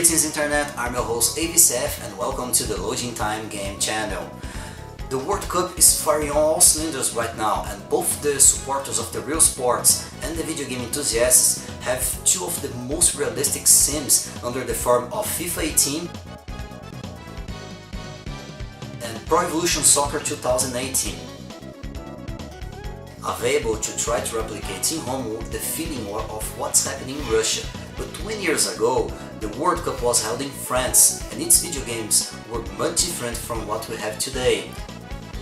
Greetings Internet, I'm your host AVCF and welcome to the Loading Time Game channel. The World Cup is firing on all cylinders right now, and both the supporters of the real sports and the video game enthusiasts have two of the most realistic sims under the form of FIFA 18 and Pro Evolution Soccer 2018. Available to try to replicate in home the feeling of what's happening in Russia. But 20 years ago, the World Cup was held in France and its video games were much different from what we have today.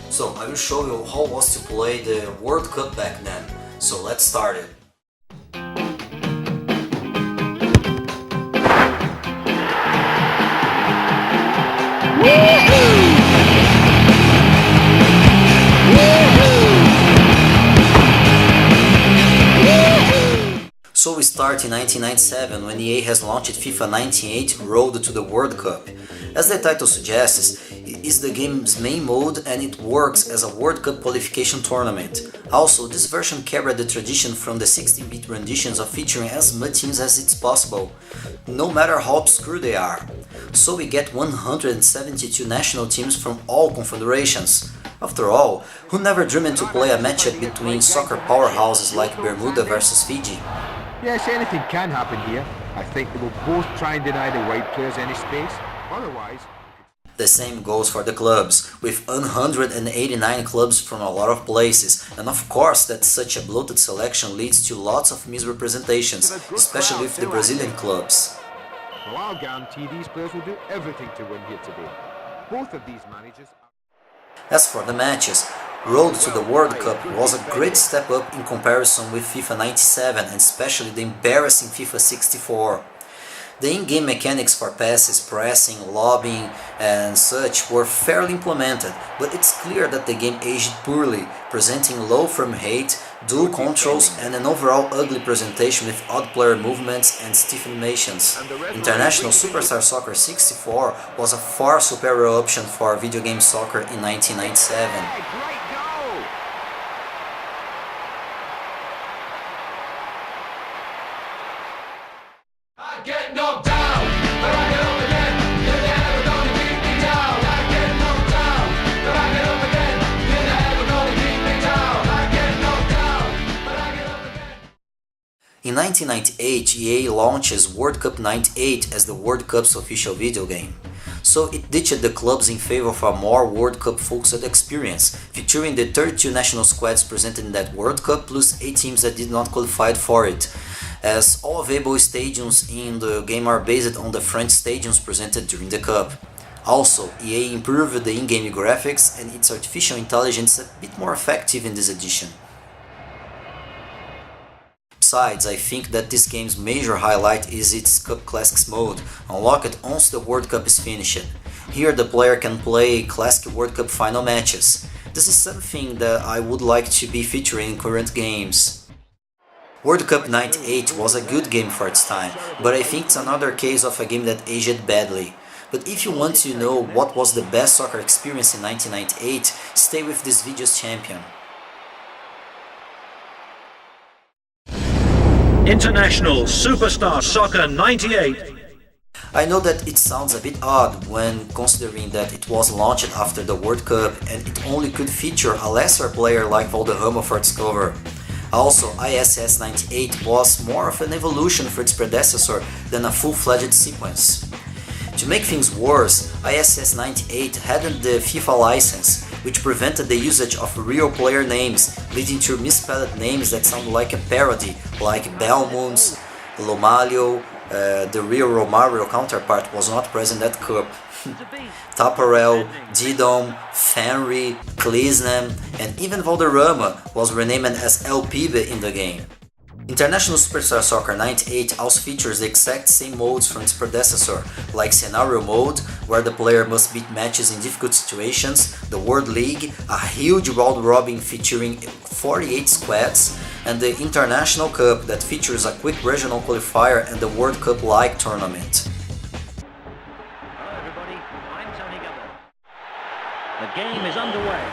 So I will show you how it was to play the World Cup back then. So let's start it. So we start in 1997 when EA has launched FIFA 98 Road to the World Cup. As the title suggests, it is the game's main mode and it works as a World Cup qualification tournament. Also, this version carried the tradition from the 16-bit renditions of featuring as many teams as it's possible, no matter how obscure they are. So we get 172 national teams from all confederations. After all, who never dreamed to play a matchup between soccer powerhouses like Bermuda versus Fiji? Yes, anything can happen here. I think they will both try and deny the white players any space. Otherwise... The same goes for the clubs, with 189 clubs from a lot of places, and of course that such a bloated selection leads to lots of misrepresentations, especially with the Brazilian clubs. Well, I'll guarantee these players will do everything to win here today. Both of these managers... As for the matches, Road to the World Cup was a great step up in comparison with FIFA 97 and especially the embarrassing FIFA 64. The in-game mechanics for passes, pressing, lobbying and such were fairly implemented, but it's clear that the game aged poorly, presenting low frame rate, dual controls and an overall ugly presentation with odd player movements and stiff animations. International Superstar Soccer 64 was a far superior option for video game soccer in 1997. Get knocked down, but I get up again. You're never gonna keep me down. I get knocked down, but I get up again. You're never gonna keep me down. I get knocked down, but I get up again. In 1998, EA launches World Cup 98 as the World Cup's official video game. So it ditched the clubs in favor of a more World Cup focused experience, featuring the 32 national squads presented in that World Cup plus 8 teams that did not qualify for it, as all available stadiums in the game are based on the French stadiums presented during the Cup. Also, EA improved the in-game graphics and its artificial intelligence a bit more effective in this edition. Besides, I think that this game's major highlight is its Cup Classics mode, unlocked once the World Cup is finished. Here the player can play Classic World Cup final matches. This is something that I would like to be featuring in current games. World Cup 98 was a good game for its time, but I think it's another case of a game that aged badly. But if you want to know what was the best soccer experience in 1998, stay with this video's champion. International Superstar Soccer 98. I know that it sounds a bit odd when considering that it was launched after the World Cup and it only could feature a lesser player like Valderrama for its cover. Also, ISS 98 was more of an evolution for its predecessor than a full-fledged sequence. To make things worse, ISS 98 hadn't the FIFA license, which prevented the usage of real player names, leading to misspelled names that sound like a parody, like Belmonts, Lomalho. The real Romario counterpart was not present at Cup. Taparel, Didom, Fenry, Klinsmann, and even Valderrama was renamed as El Pibe in the game. International Superstar Soccer 98 also features the exact same modes from its predecessor, like Scenario Mode, where the player must beat matches in difficult situations, the World League, a huge round-robin featuring 48 squads, and the International Cup that features a quick regional qualifier and the World Cup-like tournament. Hello everybody, I'm Tony Gummer. The game is underway.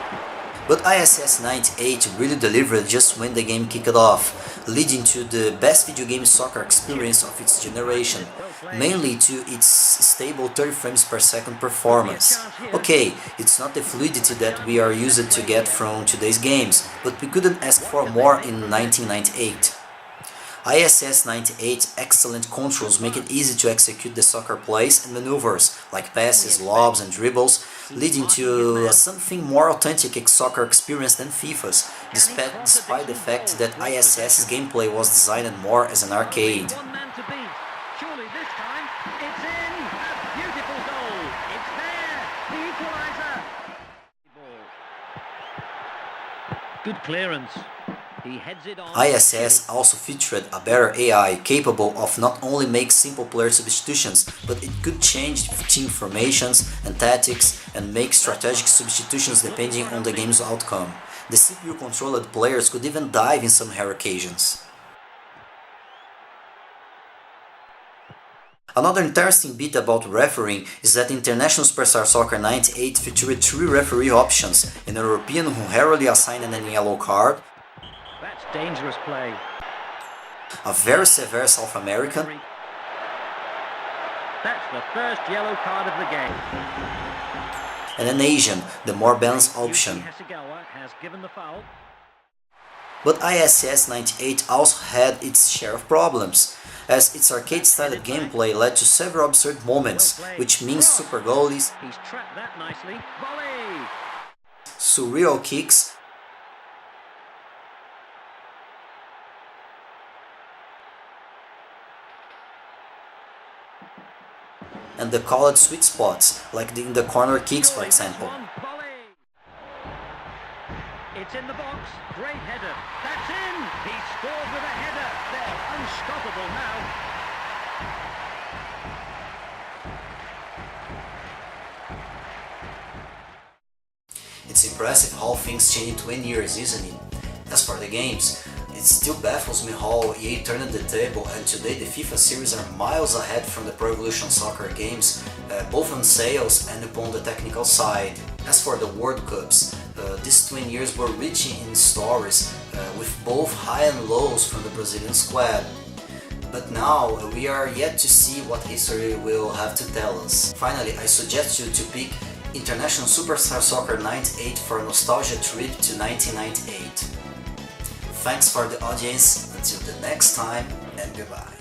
But ISS 98 really delivered just when the game kicked off, leading to the best video game soccer experience of its generation. mainly to its stable 30 frames per second performance. Okay, it's not the fluidity that we are used to get from today's games, but we couldn't ask for more in 1998. ISS 98's excellent controls make it easy to execute the soccer plays and maneuvers, like passes, lobs and dribbles, leading to something more authentic soccer experience than FIFA's, despite the fact that ISS's gameplay was designed more as an arcade. One man to beat. Surely this time it's in. A beautiful goal. It's there. The equaliser. Good clearance. He heads it on. ISS also featured a better AI capable of not only make simple player substitutions, but it could change team formations and tactics and make strategic substitutions depending on the game's outcome. The CPU-controlled players could even dive in some rare occasions. Another interesting bit about refereeing is that International Superstar Soccer 98 featured 3 referee options: an European who rarely assigned a yellow card, That's dangerous play. a very severe South American, That's the first yellow card of the game. and an Asian, the more balanced option. Yuki Hasegawa has given the foul. But ISS 98 also had its share of problems, as its arcade-styled gameplay led to several absurd moments, which means super goalies, He's trapped that nicely. Volley! surreal kicks, and the called sweet spots, like in the corner kicks for example. Volley! It's in the box. Great header. That's in. He scored with a header. They're unstoppable now. It's impressive how things change in 20 years, isn't it? As for the games, it still baffles me how EA turned the table, and today the FIFA series are miles ahead from the Pro Evolution Soccer games, both on sales and upon the technical side. As for the World Cups, these 20 years were rich in stories, with both high and lows from the Brazilian squad. But now we are yet to see what history will have to tell us. Finally, I suggest you to pick International Superstar Soccer 98 for a nostalgia trip to 1998. Thanks for the audience, until the next time, and goodbye.